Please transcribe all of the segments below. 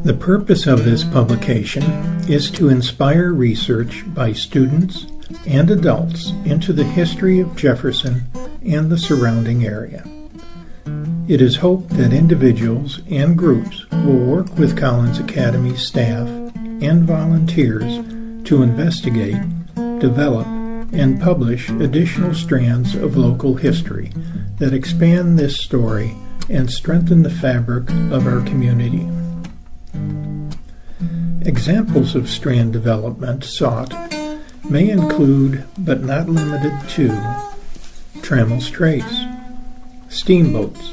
The purpose of this publication is to inspire research by students and adults into the history of Jefferson and the surrounding area. It is hoped that individuals and groups will work with Collins Academy's staff and volunteers to investigate, develop, and publish additional strands of local history that expand this story and strengthen the fabric of our community. Examples of strand development sought may include, but not limited to, trammels trace, steamboats,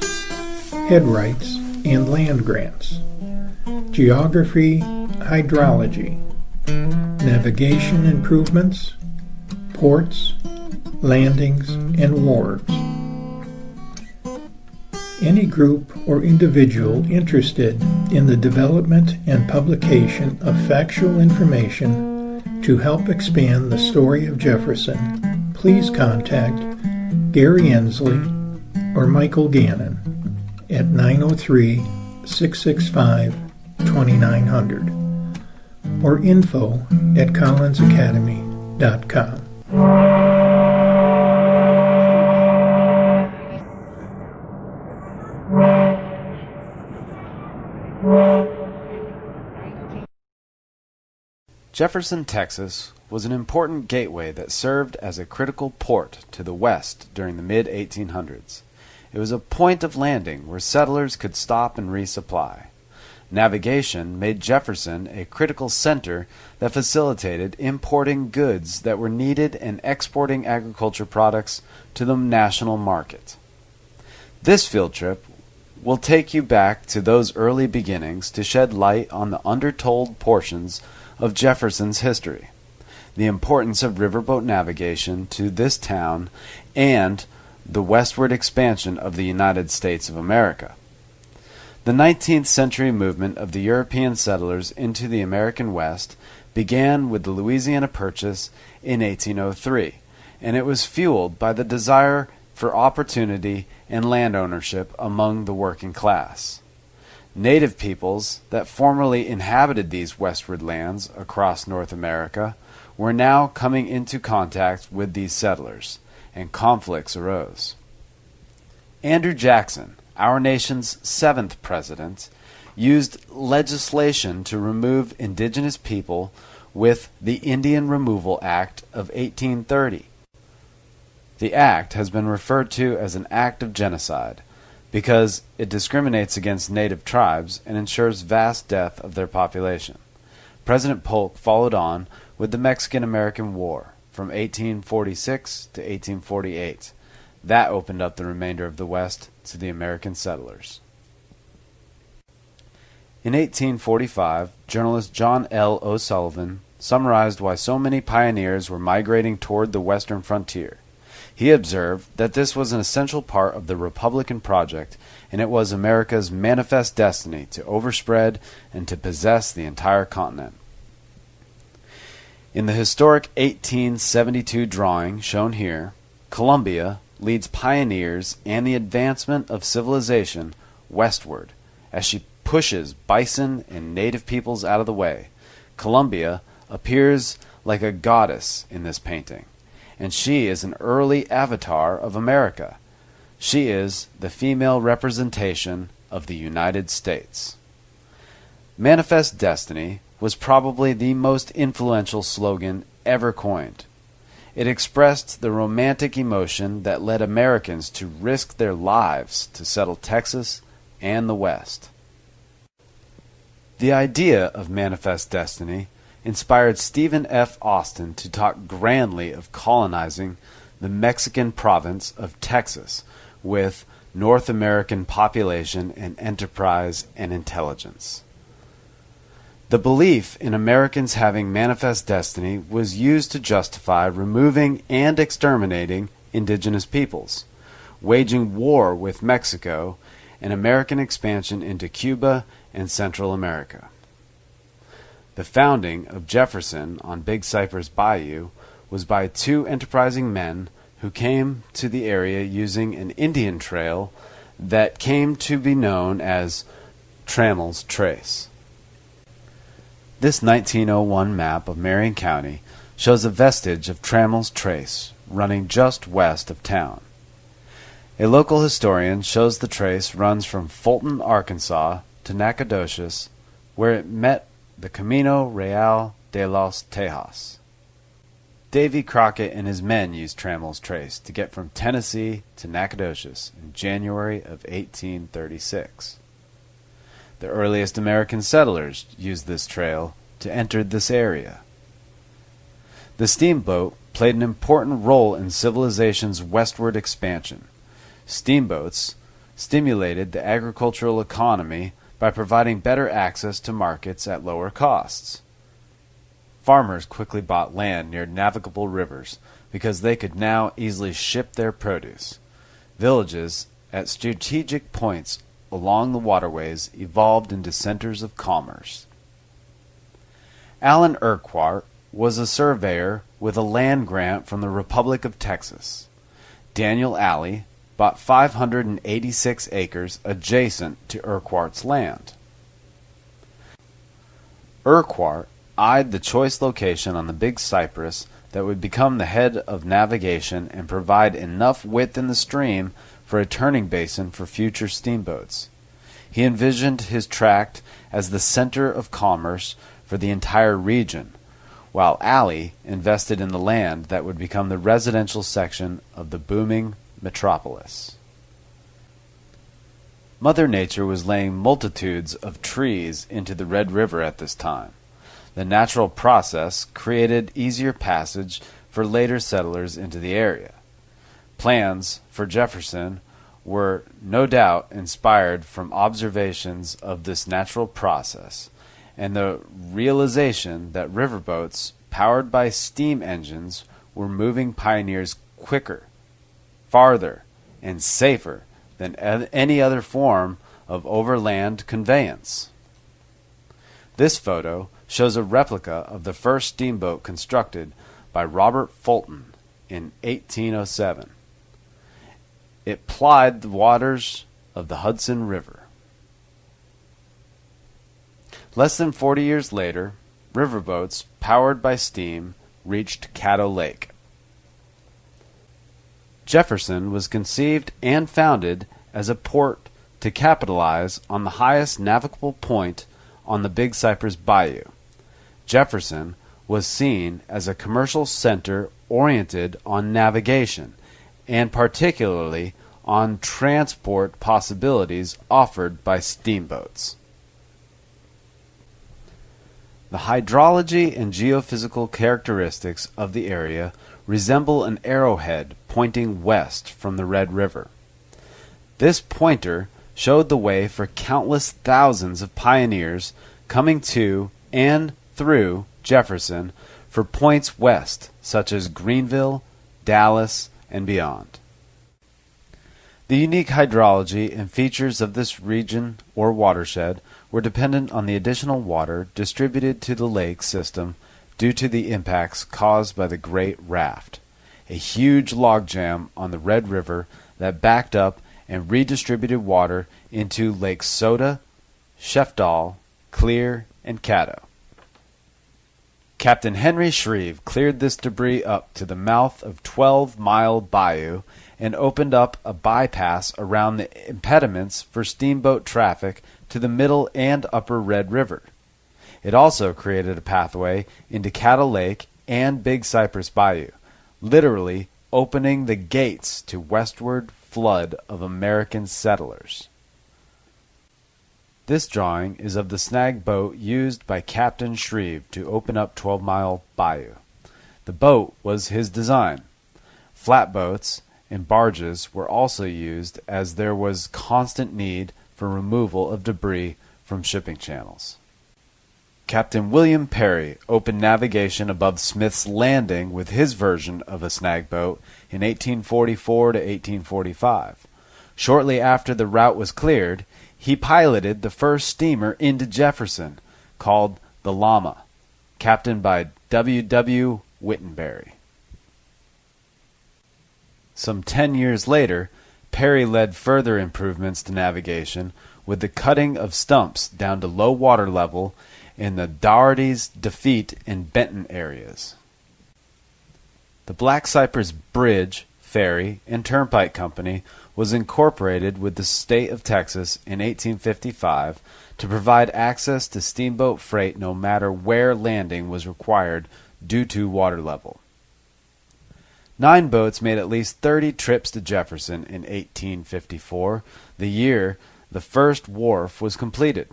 headrights and land grants, geography, hydrology, navigation improvements, ports, landings, and wharves. Any group or individual interested in the development and publication of factual information to help expand the story of Jefferson, please contact Gary Ensley or Michael Gannon at 903-665-2900 or info@collinsacademy.com. Jefferson, Texas, was an important gateway that served as a critical port to the west during the mid-1800s. It was a point of landing where settlers could stop and resupply. Navigation made Jefferson a critical center that facilitated importing goods that were needed and exporting agriculture products to the national market. This field trip will take you back to those early beginnings to shed light on the undertold portions of Jefferson's history, the importance of riverboat navigation to this town, and the westward expansion of the United States of America. The 19th century movement of the European settlers into the American West began with the Louisiana Purchase in 1803, and it was fueled by the desire for opportunity and land ownership among the working class. Native peoples that formerly inhabited these westward lands across North America were now coming into contact with these settlers, and conflicts arose. Andrew Jackson, our nation's 7th president, used legislation to remove indigenous people with the Indian Removal Act of 1830. The act has been referred to as an act of genocide because it discriminates against native tribes and ensures vast death of their population. President Polk followed on with the Mexican-American War from 1846 to 1848. That opened up the remainder of the West to the American settlers. In 1845, journalist John L. O'Sullivan summarized why so many pioneers were migrating toward the western frontier. He observed that this was an essential part of the Republican project, and it was America's manifest destiny to overspread and to possess the entire continent. In the historic 1872 drawing shown here, Columbia leads pioneers and the advancement of civilization westward as she pushes bison and native peoples out of the way. Columbia appears like a goddess in this painting, and she is an early avatar of America. She is the female representation of the United States. Manifest Destiny was probably the most influential slogan ever coined. It expressed the romantic emotion that led Americans to risk their lives to settle Texas and the West. The idea of Manifest Destiny inspired Stephen F. Austin to talk grandly of colonizing the Mexican province of Texas with North American population and enterprise and intelligence. The belief in Americans having manifest destiny was used to justify removing and exterminating indigenous peoples, waging war with Mexico, and American expansion into Cuba and Central America. The founding of Jefferson on Big Cypress Bayou was by two enterprising men who came to the area using an Indian trail that came to be known as Trammels Trace. This 1901 map of Marion County shows a vestige of Trammell's Trace running just west of town. A local historian shows the trace runs from Fulton, Arkansas to Nacogdoches, where it met the Camino Real de los Tejas. Davy Crockett and his men used Trammell's Trace to get from Tennessee to Nacogdoches in January of 1836. The earliest American settlers used this trail to enter this area. The steamboat played an important role in civilization's westward expansion. Steamboats stimulated the agricultural economy by providing better access to markets at lower costs. Farmers quickly bought land near navigable rivers because they could now easily ship their produce. Villages at strategic points along the waterways evolved into centers of commerce. Allen Urquhart was a surveyor with a land grant from the Republic of Texas. Daniel Alley bought 586 acres adjacent to Urquhart's land. Urquhart eyed the choice location on the Big Cypress that would become the head of navigation and provide enough width in the stream for a turning basin for future steamboats. He envisioned his tract as the center of commerce for the entire region, while Alley invested in the land that would become the residential section of the booming metropolis. Mother Nature was laying multitudes of trees into the Red River at this time. The natural process created easier passage for later settlers into the area. Plans for Jefferson were no doubt inspired from observations of this natural process and the realization that riverboats powered by steam engines were moving pioneers quicker, farther, and safer than any other form of overland conveyance. This photo shows a replica of the first steamboat constructed by Robert Fulton in 1807. It plied the waters of the Hudson River. Less than 40 years later, riverboats powered by steam reached Caddo Lake. Jefferson was conceived and founded as a port to capitalize on the highest navigable point on the Big Cypress Bayou. Jefferson was seen as a commercial center oriented on navigation, and particularly on transport possibilities offered by steamboats. The hydrology and geophysical characteristics of the area resemble an arrowhead pointing west from the Red River. This pointer showed the way for countless thousands of pioneers coming to and through Jefferson for points west, such as Greenville, Dallas, and beyond. The unique hydrology and features of this region or watershed were dependent on the additional water distributed to the lake system due to the impacts caused by the Great Raft, a huge logjam on the Red River that backed up and redistributed water into Lake Soda, Shefdal, Clear, and Caddo. Captain Henry Shreve cleared this debris up to the mouth of 12-Mile Bayou and opened up a bypass around the impediments for steamboat traffic to the Middle and Upper Red River. It also created a pathway into Caddo Lake and Big Cypress Bayou, literally opening the gates to westward flood of American settlers. This drawing is of the snag boat used by Captain Shreve to open up 12-Mile Bayou. The boat was his design. Flatboats and barges were also used as there was constant need for removal of debris from shipping channels. Captain William Perry opened navigation above Smith's Landing with his version of a snag boat in 1844 to 1845. Shortly after the route was cleared, he piloted the first steamer into Jefferson, called the Llama, captained by W. W. Wittenberry. Some 10 years later, Perry led further improvements to navigation with the cutting of stumps down to low water level in the Dougherty's defeat in Benton areas. The Black Cypress Bridge, Ferry, and Turnpike Company was incorporated with the state of Texas in 1855 to provide access to steamboat freight no matter where landing was required due to water level. 9 boats made at least 30 trips to Jefferson in 1854, the year the first wharf was completed.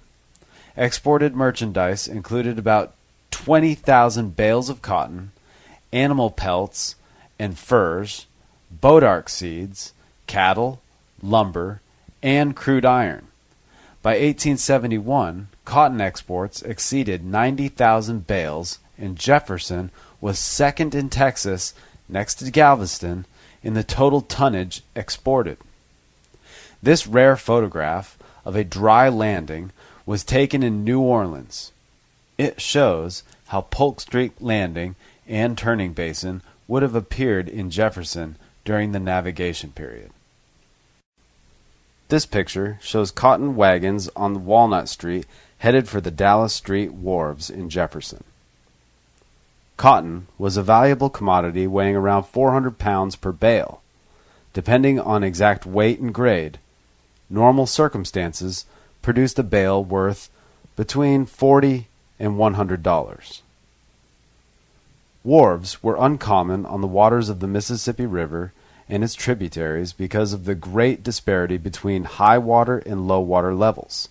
Exported merchandise included about 20,000 bales of cotton, animal pelts and furs, bodark seeds, cattle, lumber, and crude iron. By 1871, cotton exports exceeded 90,000 bales, and Jefferson was second in Texas, next to Galveston, in the total tonnage exported. This rare photograph of a dry landing was taken in New Orleans. It shows how Polk Street Landing and Turning Basin would have appeared in Jefferson during the navigation period. This picture shows cotton wagons on Walnut Street headed for the Dallas Street Wharves in Jefferson. Cotton was a valuable commodity weighing around 400 pounds per bale. Depending on exact weight and grade, normal circumstances produced a bale worth between $40 and $100. Wharves were uncommon on the waters of the Mississippi River and its tributaries because of the great disparity between high water and low water levels.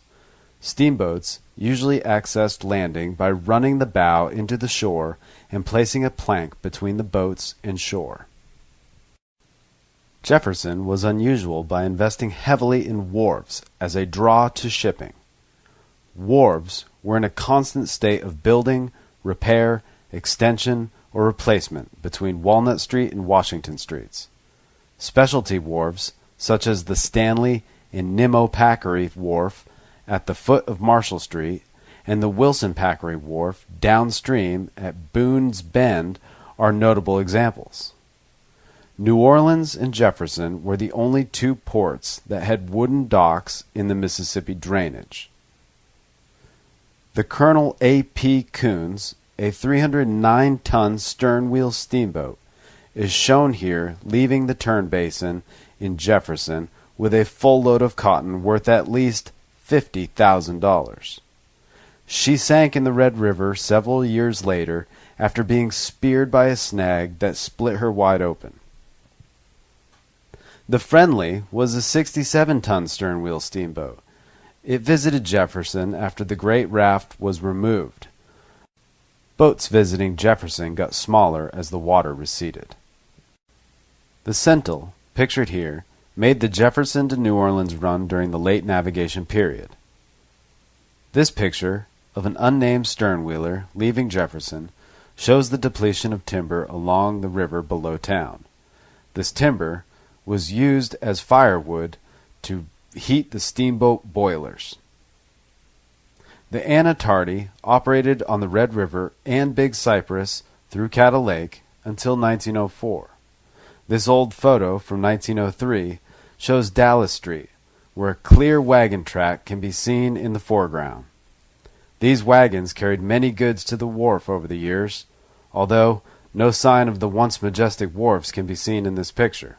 Steamboats usually accessed landing by running the bow into the shore and placing a plank between the boats and shore. Jefferson was unusual by investing heavily in wharves as a draw to shipping. Wharves were in a constant state of building, repair, extension, or replacement between Walnut Street and Washington Streets. Specialty wharves, such as the Stanley and Nimmo Packery Wharf at the foot of Marshall Street and the Wilson Packery Wharf downstream at Boone's Bend, are notable examples. New Orleans and Jefferson were the only 2 ports that had wooden docks in the Mississippi drainage. The Colonel A.P. Coons, a 309-ton stern-wheel steamboat, is shown here leaving the turn basin in Jefferson with a full load of cotton worth at least $50,000. She sank in the Red River several years later after being speared by a snag that split her wide open. The Friendly was a 67-ton stern-wheel steamboat. It visited Jefferson after the great raft was removed. Boats visiting Jefferson got smaller as the water receded. The Sentinel, pictured here, made the Jefferson to New Orleans run during the late navigation period. This picture of an unnamed sternwheeler leaving Jefferson shows the depletion of timber along the river below town. This timber was used as firewood to heat the steamboat boilers. The Anna Tardy operated on the Red River and Big Cypress through Cattle Lake until 1904. This old photo from 1903 shows Dallas Street, where a clear wagon track can be seen in the foreground. These wagons carried many goods to the wharf over the years, although no sign of the once majestic wharves can be seen in this picture.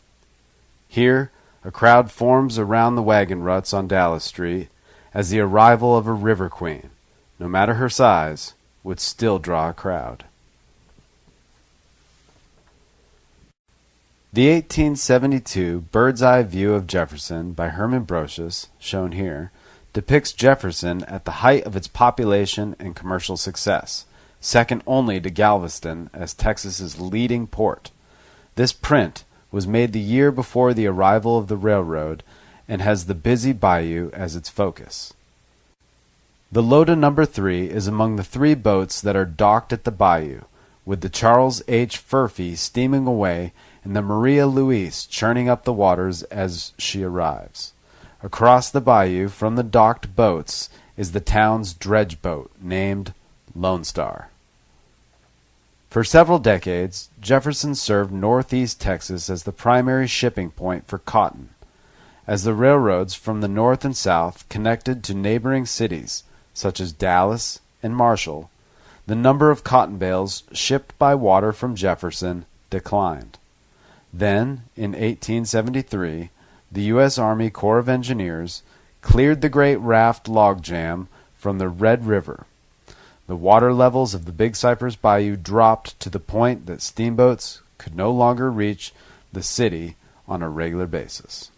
Here, a crowd forms around the wagon ruts on Dallas Street, as the arrival of a river queen, no matter her size, would still draw a crowd. The 1872 Bird's Eye View of Jefferson by Herman Brocius, shown here, depicts Jefferson at the height of its population and commercial success, second only to Galveston as Texas's leading port. This print was made the year before the arrival of the railroad and has the busy bayou as its focus. The Loda No. 3 is among the 3 boats that are docked at the bayou, with the Charles H. Furphy steaming away and the Maria Luise churning up the waters as she arrives. Across the bayou from the docked boats is the town's dredge boat, named Lone Star. For several decades, Jefferson served northeast Texas as the primary shipping point for cotton, as the railroads from the north and south connected to neighboring cities such as Dallas and Marshall, the number of cotton bales shipped by water from Jefferson declined. Then, in 1873, the U.S. Army Corps of Engineers cleared the Great Raft logjam from the Red River. The water levels of the Big Cypress Bayou dropped to the point that steamboats could no longer reach the city on a regular basis.